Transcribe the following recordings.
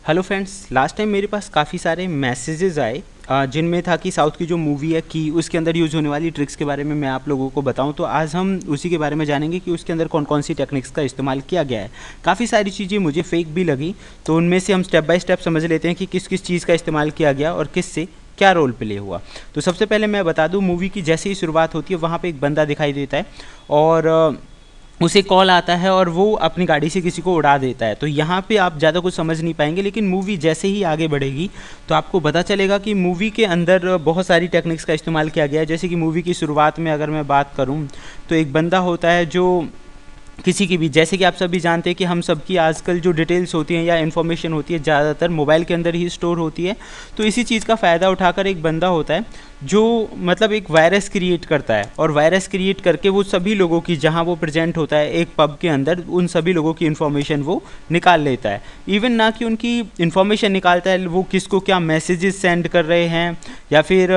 Hello friends, last time मेरे पास काफ़ी सारे मैसेजेस आए जिनमें था कि साउथ की जो मूवी है की उसके अंदर यूज़ होने वाली ट्रिक्स के बारे में मैं आप लोगों को बताऊं। तो आज हम उसी के बारे में जानेंगे कि उसके अंदर कौन कौन सी टेक्निक्स का इस्तेमाल किया गया है। काफ़ी सारी चीज़ें मुझे फेक भी लगी, तो उनमें से हम स्टेप बाय स्टेप समझ लेते हैं कि किस किस चीज़ का इस्तेमाल किया गया और किस से क्या रोल प्ले हुआ। तो सबसे पहले मैं बता दूं, मूवी की जैसे ही शुरुआत होती है वहाँ पे एक बंदा दिखाई देता है और उसे कॉल आता है और वो अपनी गाड़ी से किसी को उड़ा देता है। तो यहाँ पे आप ज़्यादा कुछ समझ नहीं पाएंगे, लेकिन मूवी जैसे ही आगे बढ़ेगी तो आपको पता चलेगा कि मूवी के अंदर बहुत सारी टेक्निक्स का इस्तेमाल किया गया है। जैसे कि मूवी की शुरुआत में अगर मैं बात करूँ तो एक बंदा होता है जो किसी की भी, जैसे कि आप सभी जानते हैं कि हम सबकी आजकल जो डिटेल्स होती हैं या इन्फॉर्मेशन होती है ज़्यादातर मोबाइल के अंदर ही स्टोर होती है। तो इसी चीज़ का फ़ायदा उठाकर एक बंदा होता है जो मतलब एक वायरस क्रिएट करता है, और वायरस क्रिएट करके वो सभी लोगों की, जहां वो प्रेजेंट होता है एक पब के अंदर, उन सभी लोगों की इन्फॉर्मेशन वो निकाल लेता है। इवन ना कि उनकी इन्फॉर्मेशन निकालता है, वो किसको क्या मैसेजेस सेंड कर रहे हैं या फिर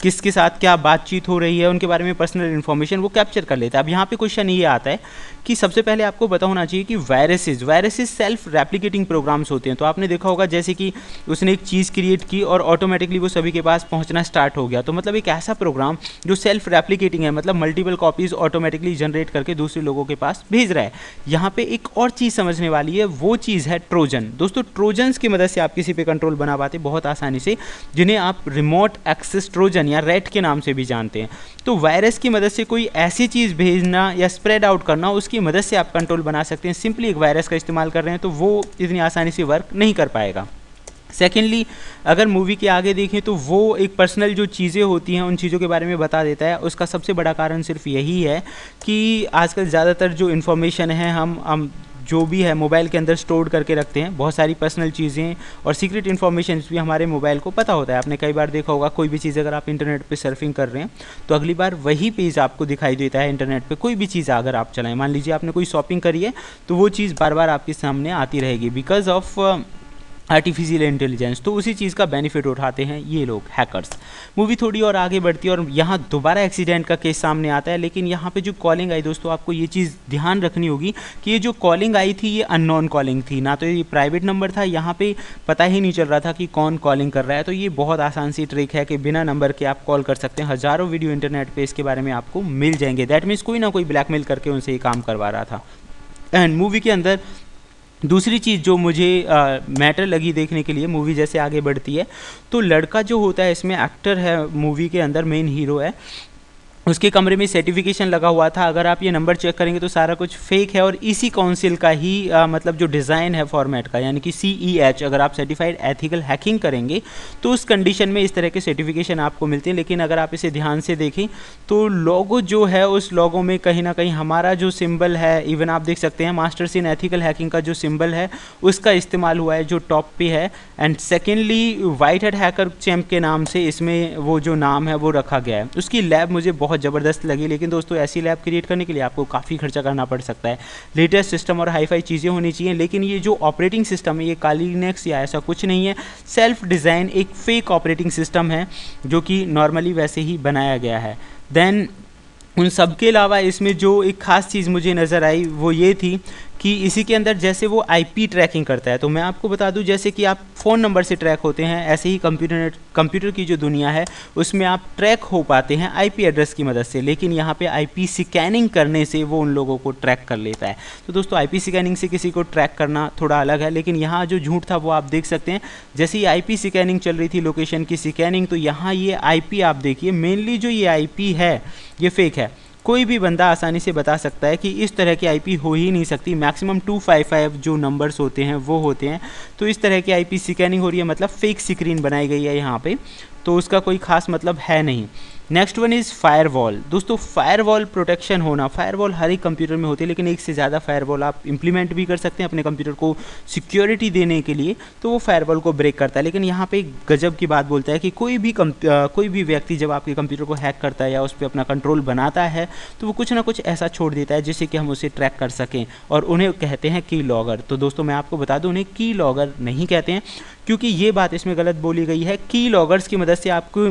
किसके साथ क्या बातचीत हो रही है, उनके बारे में पर्सनल इन्फॉर्मेशन वो कैप्चर कर लेता है। अब यहाँ पे क्वेश्चन ये आता है कि सबसे पहले आपको पता होना चाहिए कि वायरसेस सेल्फ रेप्लिकेटिंग प्रोग्राम्स होते हैं। तो आपने देखा होगा जैसे कि उसने एक चीज़ क्रिएट की और ऑटोमेटिकली वो सभी के पास पहुंचना स्टार्ट हो गया। तो मतलब एक ऐसा प्रोग्राम जो सेल्फ रेप्लिकेटिंग है, मतलब मल्टीपल कॉपीज़ ऑटोमेटिकली जनरेट करके दूसरे लोगों के पास भेज रहा है। यहाँ पे एक और चीज़ समझने वाली है, वो चीज़ है ट्रोजन। दोस्तों, ट्रोजन्स की मदद से आप किसी पे कंट्रोल बना पाते बहुत आसानी से, जिन्हें आप रिमोट एक्सेस ट्रोजन या रैट के नाम से भी जानते हैं। तो वायरस की मदद से कोई ऐसी चीज़ भेजना या स्प्रेड आउट करना, उसकी मदद से आप कंट्रोल बना सकते हैं। सिंपली एक वायरस का इस्तेमाल कर रहे हैं तो वो इतनी आसानी से वर्क नहीं कर पाएगा। सेकेंडली, अगर मूवी के आगे देखें तो वो एक पर्सनल जो चीज़ें होती हैं उन चीज़ों के बारे में बता देता है। उसका सबसे बड़ा कारण सिर्फ यही है कि आजकल ज़्यादातर जो इन्फॉर्मेशन है हम जो भी है मोबाइल के अंदर स्टोर करके रखते हैं। बहुत सारी पर्सनल चीज़ें और सीक्रेट इन्फॉर्मेशन भी हमारे मोबाइल को पता होता है। आपने कई बार देखा होगा, कोई भी चीज़ अगर आप इंटरनेट पे सर्फिंग कर रहे हैं तो अगली बार वही पेज आपको दिखाई देता है इंटरनेट पे। कोई भी चीज़ अगर आप चलाएं, मान लीजिए आपने कोई शॉपिंग करी है, तो वो चीज़ बार बार आपके सामने आती रहेगी बिकॉज ऑफ आर्टिफिशियल इंटेलिजेंस। तो उसी चीज़ का बेनिफिट उठाते हैं ये लोग, हैकर्स। मूवी थोड़ी और आगे बढ़ती है और यहाँ दोबारा एक्सीडेंट का केस सामने आता है, लेकिन यहाँ पे जो कॉलिंग आई, दोस्तों आपको ये चीज़ ध्यान रखनी होगी कि ये जो कॉलिंग आई थी ये अननोन कॉलिंग थी, ना तो ये प्राइवेट नंबर था। यहाँ पे पता ही नहीं चल रहा था कि कौन कॉलिंग कर रहा है। तो ये बहुत आसान सी ट्रिक है कि बिना नंबर के आप कॉल कर सकते हैं। हज़ारों वीडियो इंटरनेट पर इसके बारे में आपको मिल जाएंगे। दैट मीन्स कोई ना कोई ब्लैकमेल करके उनसे ये काम करवा रहा था। एंड मूवी के अंदर दूसरी चीज़ जो मुझे मैटर लगी देखने के लिए, मूवी जैसे आगे बढ़ती है तो लड़का जो होता है, इसमें एक्टर है मूवी के अंदर, मेन हीरो है, उसके कमरे में सर्टिफिकेशन लगा हुआ था। अगर आप ये नंबर चेक करेंगे तो सारा कुछ फेक है और इसी काउंसिल का ही मतलब जो डिज़ाइन है फॉर्मेट का, यानी कि CEH, अगर आप सर्टिफाइड एथिकल हैकिंग करेंगे तो उस कंडीशन में इस तरह के सर्टिफिकेशन आपको मिलते हैं। लेकिन अगर आप इसे ध्यान से देखें तो लोगो जो है, उस लोगो में कहीं ना कहीं हमारा जो सिंबल है, इवन आप देख सकते हैं मास्टर्स इन एथिकल हैकिंग का जो सिंबल है उसका इस्तेमाल हुआ है जो टॉप पे है। And secondly, white head hacker champ के नाम से इसमें वो जो नाम है वो रखा गया है। उसकी लैब मुझे बहुत ज़बरदस्त लगी, लेकिन दोस्तों ऐसी लैब क्रिएट करने के लिए आपको काफ़ी खर्चा करना पड़ सकता है। लेटेस्ट सिस्टम और हाईफाई चीज़ें होनी चाहिए। लेकिन ये जो ऑपरेटिंग सिस्टम है ये काली लिनक्स या ऐसा कुछ नहीं है, सेल्फ डिज़ाइन एक फेक ऑपरेटिंग सिस्टम है जो कि नॉर्मली वैसे ही बनाया गया है। देन उन सब के अलावा इसमें जो एक ख़ास चीज़ मुझे नज़र आई वो ये थी कि इसी के अंदर जैसे वो IP ट्रैकिंग करता है। तो मैं आपको बता दूं, जैसे कि आप फ़ोन नंबर से ट्रैक होते हैं, ऐसे ही कंप्यूटर की जो दुनिया है उसमें आप ट्रैक हो पाते हैं IP एड्रेस की मदद से। लेकिन यहाँ पे IP स्कैनिंग करने से वो उन लोगों को ट्रैक कर लेता है। तो दोस्तों IP स्कैनिंग से किसी को ट्रैक करना थोड़ा अलग है, लेकिन यहाँ जो झूठ था वो आप देख सकते हैं। जैसे ही IP स्कैनिंग चल रही थी, लोकेशन की स्कैनिंग, तो यहाँ ये IP आप देखिए, मेनली जो ये IP है ये फेक है। कोई भी बंदा आसानी से बता सकता है कि इस तरह की IP हो ही नहीं सकती। मैक्सिमम 255 जो नंबर्स होते हैं वो होते हैं। तो इस तरह की IP स्कैनिंग हो रही है, मतलब फेक स्क्रीन बनाई गई है यहाँ पे, तो उसका कोई खास मतलब है नहीं। Next one is firewall. दोस्तों, फायरवॉल प्रोटेक्शन होना, फायरवॉल हर एक कंप्यूटर में होती है, लेकिन एक से ज़्यादा फायरवॉल आप इंप्लीमेंट भी कर सकते हैं अपने कंप्यूटर को सिक्योरिटी देने के लिए, तो वो फायरवॉल को ब्रेक करता है। लेकिन यहाँ पे एक गजब की बात बोलता है कि कोई भी व्यक्ति जब आपके कंप्यूटर को हैक करता है या उस पर अपना कंट्रोल बनाता है तो वो कुछ ना कुछ ऐसा छोड़ देता है जिससे कि हम उसे ट्रैक कर सकें, और उन्हें कहते हैं की लॉगर। तो दोस्तों मैं आपको बता दूं, उन्हें की लॉगर नहीं कहते हैं, क्योंकि ये बात इसमें गलत बोली गई है। की लॉगर्स की मदद से आपको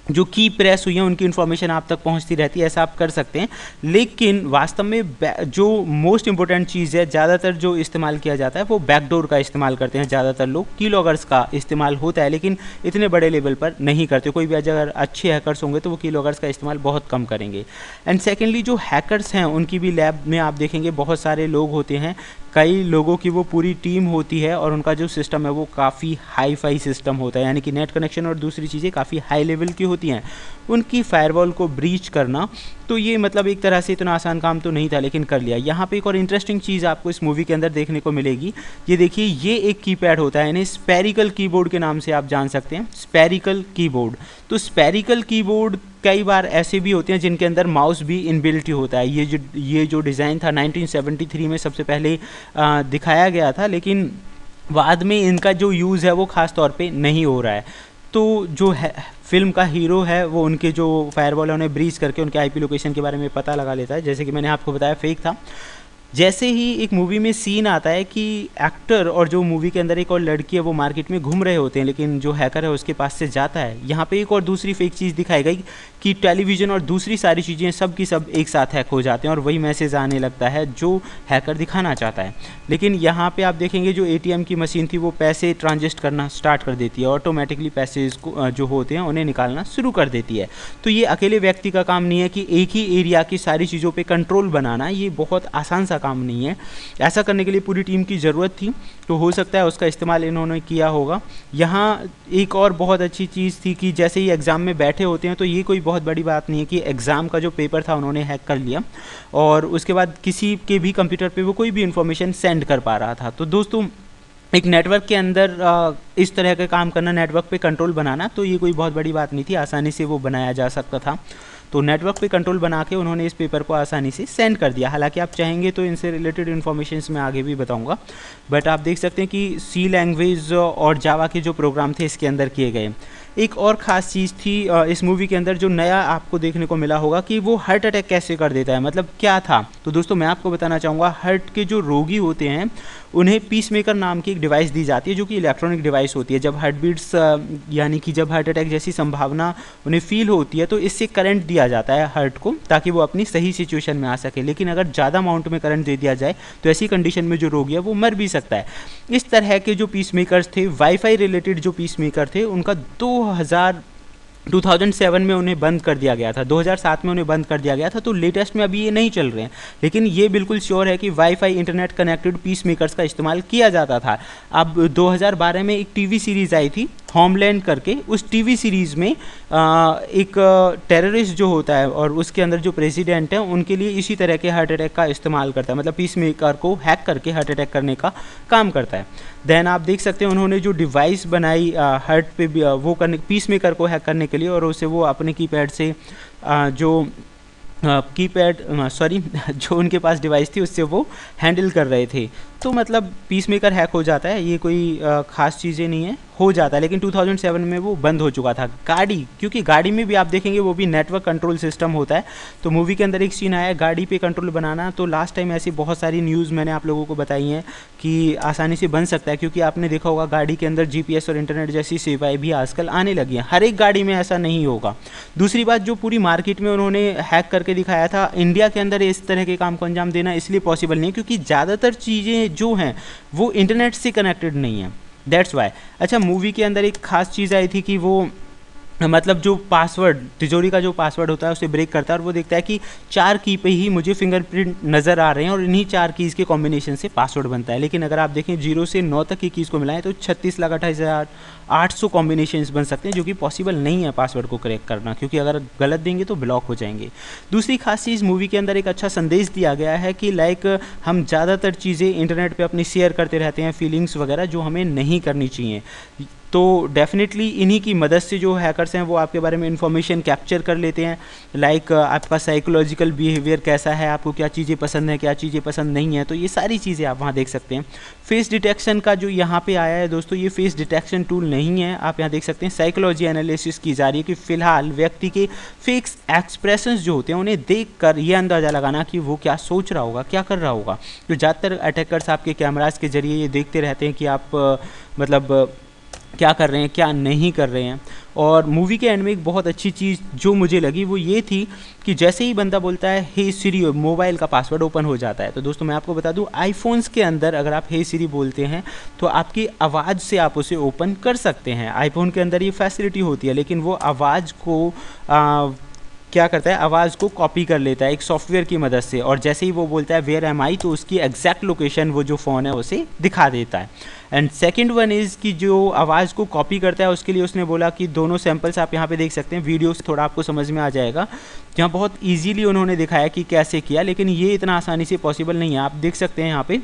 जो की प्रेस हुई है उनकी इन्फॉर्मेशन आप तक पहुंचती रहती है, ऐसा आप कर सकते हैं। लेकिन वास्तव में जो मोस्ट इंपॉर्टेंट चीज़ है, ज़्यादातर जो इस्तेमाल किया जाता है वो बैकडोर का इस्तेमाल करते हैं ज़्यादातर लोग। कीलॉगर्स का इस्तेमाल होता है लेकिन इतने बड़े लेवल पर नहीं करते। कोई भी अगर अच्छे हैकर्स होंगे तो वो कीलॉगर्स का इस्तेमाल बहुत कम करेंगे। एंड सेकेंडली जो हैकर्स हैं उनकी भी लैब में आप देखेंगे बहुत सारे लोग होते हैं, कई लोगों की वो पूरी टीम होती है और उनका जो सिस्टम है वो काफ़ी हाई फाई सिस्टम होता है, यानी कि नेट कनेक्शन और दूसरी चीज़ें काफ़ी हाई लेवल की होती हैं। उनकी फायरवॉल को ब्रीच करना, तो ये मतलब एक तरह से इतना आसान काम तो नहीं था लेकिन कर लिया। यहाँ पे एक और इंटरेस्टिंग चीज़ आपको इस मूवी के अंदर देखने को मिलेगी। ये देखिए, ये एक कीपैड होता है, यानी स्पेरिकल कीबोर्ड के नाम से आप जान सकते हैं, स्पेरिकल कीबोर्ड। तो स्पेरिकल कीबोर्ड कई बार ऐसे भी होते हैं जिनके अंदर माउस भी इनबिल्ट ही होता है। ये जो डिज़ाइन था 1973 में सबसे पहले दिखाया गया था, लेकिन बाद में इनका जो यूज़ है वो ख़ास तौर पे नहीं हो रहा है। तो जो है फिल्म का हीरो है वो उनके जो फायरवॉल है उन्हें ब्रीच करके उनके आईपी लोकेशन के बारे में पता लगा लेता है, जैसे कि मैंने आपको बताया फेक था। जैसे ही एक मूवी में सीन आता है कि एक्टर और जो मूवी के अंदर एक और लड़की है वो मार्केट में घूम रहे होते हैं, लेकिन जो हैकर है उसके पास से जाता है। यहाँ पे एक और दूसरी फेक चीज़ दिखाई गई कि टेलीविज़न और दूसरी सारी चीज़ें सब की सब एक साथ हैक हो जाते हैं और वही मैसेज आने लगता है जो हैकर दिखाना चाहता है। लेकिन यहाँ पे आप देखेंगे जो एटीएम की मशीन थी वो पैसे ट्रांजिस्ट करना स्टार्ट कर देती है, ऑटोमेटिकली पैसे को जो होते हैं उन्हें निकालना शुरू कर देती है। तो ये अकेले व्यक्ति का काम नहीं है कि एक ही एरिया की सारी चीज़ों पर कंट्रोल बनाना, ये बहुत आसान सा काम नहीं है। ऐसा करने के लिए पूरी टीम की ज़रूरत थी, तो हो सकता है उसका इस्तेमाल इन्होंने किया होगा। यहाँ एक और बहुत अच्छी चीज़ थी कि जैसे ही एग्ज़ाम में बैठे होते हैं तो ये कोई बहुत बड़ी बात नहीं है कि एग्ज़ाम का जो पेपर था उन्होंने हैक कर लिया और उसके बाद किसी के भी कंप्यूटर पे वो कोई भी इन्फॉर्मेशन सेंड कर पा रहा था। तो दोस्तों, एक नेटवर्क के अंदर इस तरह का काम करना, नेटवर्क पे कंट्रोल बनाना, तो ये कोई बहुत बड़ी बात नहीं थी, आसानी से वो बनाया जा सकता था। तो नेटवर्क पे कंट्रोल बना के उन्होंने इस पेपर को आसानी से सेंड कर दिया। हालांकि आप चाहेंगे तो इनसे रिलेटेड इन्फॉर्मेशन मैं आगे भी बताऊंगा, बट आप देख सकते हैं कि सी लैंग्वेज और जावा के जो प्रोग्राम थे इसके अंदर किए गए। एक और ख़ास चीज़ थी इस मूवी के अंदर जो नया आपको देखने को मिला होगा कि वो हार्ट अटैक कैसे कर देता है, मतलब क्या था। तो दोस्तों मैं आपको बताना चाहूँगा, हार्ट के जो रोगी होते हैं उन्हें पीसमेकर नाम की एक डिवाइस दी जाती है जो कि इलेक्ट्रॉनिक डिवाइस होती है। जब हार्ट बीट्स यानी कि जब हार्ट अटैक जैसी संभावना उन्हें फील होती है तो इससे करंट दिया जाता है हार्ट को, ताकि वो अपनी सही सिचुएशन में आ सके। लेकिन अगर ज़्यादा अमाउंट में करंट दे दिया जाए तो ऐसी कंडीशन में जो रोगी है वो मर भी सकता है। इस तरह के जो पीसमेकर्स थे, वाईफाई रिलेटेड जो पीसमेकर थे, उनका 2007 में उन्हें बंद कर दिया गया था, 2007 में उन्हें बंद कर दिया गया था। तो लेटेस्ट में अभी ये नहीं चल रहे हैं, लेकिन ये बिल्कुल श्योर है कि वाईफाई इंटरनेट कनेक्टेड पीसमेकर्स का इस्तेमाल किया जाता था। अब 2012 में एक टीवी सीरीज़ आई थी होमलैंड करके, उस टीवी सीरीज़ में एक टेररिस्ट जो होता है और उसके अंदर जो प्रेसिडेंट है उनके लिए इसी तरह के हार्ट अटैक का इस्तेमाल करता है, मतलब पीसमेकर को हैक करके हार्ट अटैक करने का काम करता है। देन आप देख सकते हैं उन्होंने जो डिवाइस बनाई हार्ट पे वो करने, पीसमेकर को हैक करने के लिए, और उसे वो अपने कीपैड से जो जो उनके पास डिवाइस थी उससे वो हैंडल कर रहे थे। तो मतलब पीसमेकर हैक हो जाता है, ये कोई ख़ास चीज़ें नहीं है, हो जाता है। लेकिन 2007 में वो बंद हो चुका था। गाड़ी, क्योंकि गाड़ी में भी आप देखेंगे वो भी नेटवर्क कंट्रोल सिस्टम होता है। तो मूवी के अंदर एक सीन आया है गाड़ी पे कंट्रोल बनाना, तो लास्ट टाइम ऐसी बहुत सारी न्यूज़ मैंने आप लोगों को बताई हैं कि आसानी से बन सकता है, क्योंकि आपने देखा होगा गाड़ी के अंदर GPS और इंटरनेट जैसी सेवाएँ भी आजकल आने लगी हैं। हर एक गाड़ी में ऐसा नहीं होगा। दूसरी बात, जो पूरी मार्केट में उन्होंने हैक करके दिखाया था, इंडिया के अंदर इस तरह के काम को अंजाम देना इसलिए पॉसिबल नहीं है क्योंकि ज़्यादातर चीज़ें जो हैं वो इंटरनेट से कनेक्टेड नहीं है, दैट्स वाई। अच्छा, मूवी के अंदर एक ख़ास चीज़ आई थी कि वो मतलब जो पासवर्ड, तिजोरी का जो पासवर्ड होता है उसे ब्रेक करता है और वो देखता है कि 4 की पे ही मुझे फिंगरप्रिंट नज़र आ रहे हैं और इन्हीं 4 कीज़ के कॉम्बिनेशन से पासवर्ड बनता है। लेकिन अगर आप देखें 0 से 9 तक की कीज़ को मिलाएं तो 36,28,800 कॉम्बिनेशंस बन सकते हैं, जो कि पॉसिबल नहीं है पासवर्ड को क्रैक करना, क्योंकि अगर गलत देंगे तो ब्लॉक हो जाएंगे। दूसरी खास चीज़, मूवी के अंदर एक अच्छा संदेश दिया गया है कि लाइक हम ज़्यादातर चीज़ें इंटरनेट पर अपनी शेयर करते रहते हैं, फीलिंग्स वगैरह, जो हमें नहीं करनी चाहिए। तो डेफिनेटली इन्हीं की मदद से जो हैकर्स हैं वो आपके बारे में इन्फॉर्मेशन कैप्चर कर लेते हैं, लाइक आपका साइकोलॉजिकल बिहेवियर कैसा है, आपको क्या चीज़ें पसंद है, क्या चीज़ें पसंद नहीं है, तो ये सारी चीज़ें आप वहाँ देख सकते हैं। फेस डिटेक्शन का जो यहाँ पे आया है दोस्तों, ये फेस डिटेक्शन टूल नहीं है, आप यहाँ देख सकते हैं साइकोलॉजी एनालिसिस की जा रही है कि फ़िलहाल व्यक्ति के फेस एक्सप्रेशंस जो होते हैं उन्हें देख कर ये अंदाज़ा लगाना कि वो क्या सोच रहा होगा, क्या कर रहा होगा। तो ज़्यादातर अटैकर्स आपके कैमराज के जरिए ये देखते रहते हैं कि आप मतलब क्या कर रहे हैं क्या नहीं कर रहे हैं। और मूवी के एंड में एक बहुत अच्छी चीज़ जो मुझे लगी वो ये थी कि जैसे ही बंदा बोलता है हे सिरी, मोबाइल का पासवर्ड ओपन हो जाता है। तो दोस्तों मैं आपको बता दूं, आईफोन्स के अंदर अगर आप हे सिरी बोलते हैं तो आपकी आवाज़ से आप उसे ओपन कर सकते हैं। आईफोन के अंदर ये फैसिलिटी होती है, लेकिन वो आवाज़ को क्या करता है, आवाज़ को कॉपी कर लेता है एक सॉफ्टवेयर की मदद से, और जैसे ही वो बोलता है वेयर एम आई, तो उसकी एग्जैक्ट लोकेशन वो जो फ़ोन है उसे दिखा देता है। एंड सेकंड वन इज़ कि जो आवाज़ को कॉपी करता है उसके लिए उसने बोला कि दोनों सैंपल्स आप यहाँ पे देख सकते हैं, वीडियो से थोड़ा आपको समझ में आ जाएगा, जहाँ बहुत ईजीली उन्होंने दिखाया कि कैसे किया, लेकिन ये इतना आसानी से पॉसिबल नहीं है। आप देख सकते हैं यहाँ पे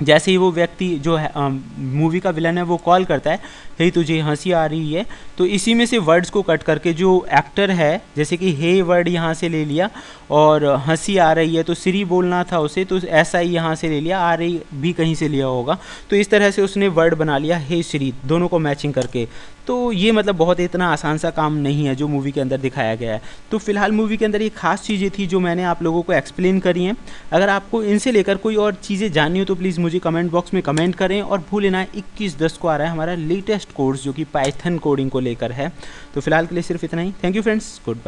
जैसे ही वो व्यक्ति जो है मूवी का विलन है वो कॉल करता है हे तुझे हंसी आ रही है, तो इसी में से वर्ड्स को कट करके जो एक्टर है, जैसे कि हे वर्ड यहाँ से ले लिया और हंसी आ रही है तो सिरी बोलना था उसे, तो ऐसा ही यहाँ से ले लिया, आ रही भी कहीं से लिया होगा, तो इस तरह से उसने वर्ड बना लिया हे सिरी, दोनों को मैचिंग करके। तो ये मतलब बहुत इतना आसान सा काम नहीं है जो मूवी के अंदर दिखाया गया है। तो फिलहाल मूवी के अंदर ये खास चीज़ें थी जो मैंने आप लोगों को एक्सप्लेन करी हैं। अगर आपको इनसे लेकर कोई और चीज़ें जाननी हो तो प्लीज़ मुझे कमेंट बॉक्स में कमेंट करें, और भूले ना 21/10 को आ रहा है हमारा लेटेस्ट कोर्स जो कि पाइथन कोडिंग को लेकर है। तो फिलहाल के लिए सिर्फ इतना ही। Thank you friends, good bye.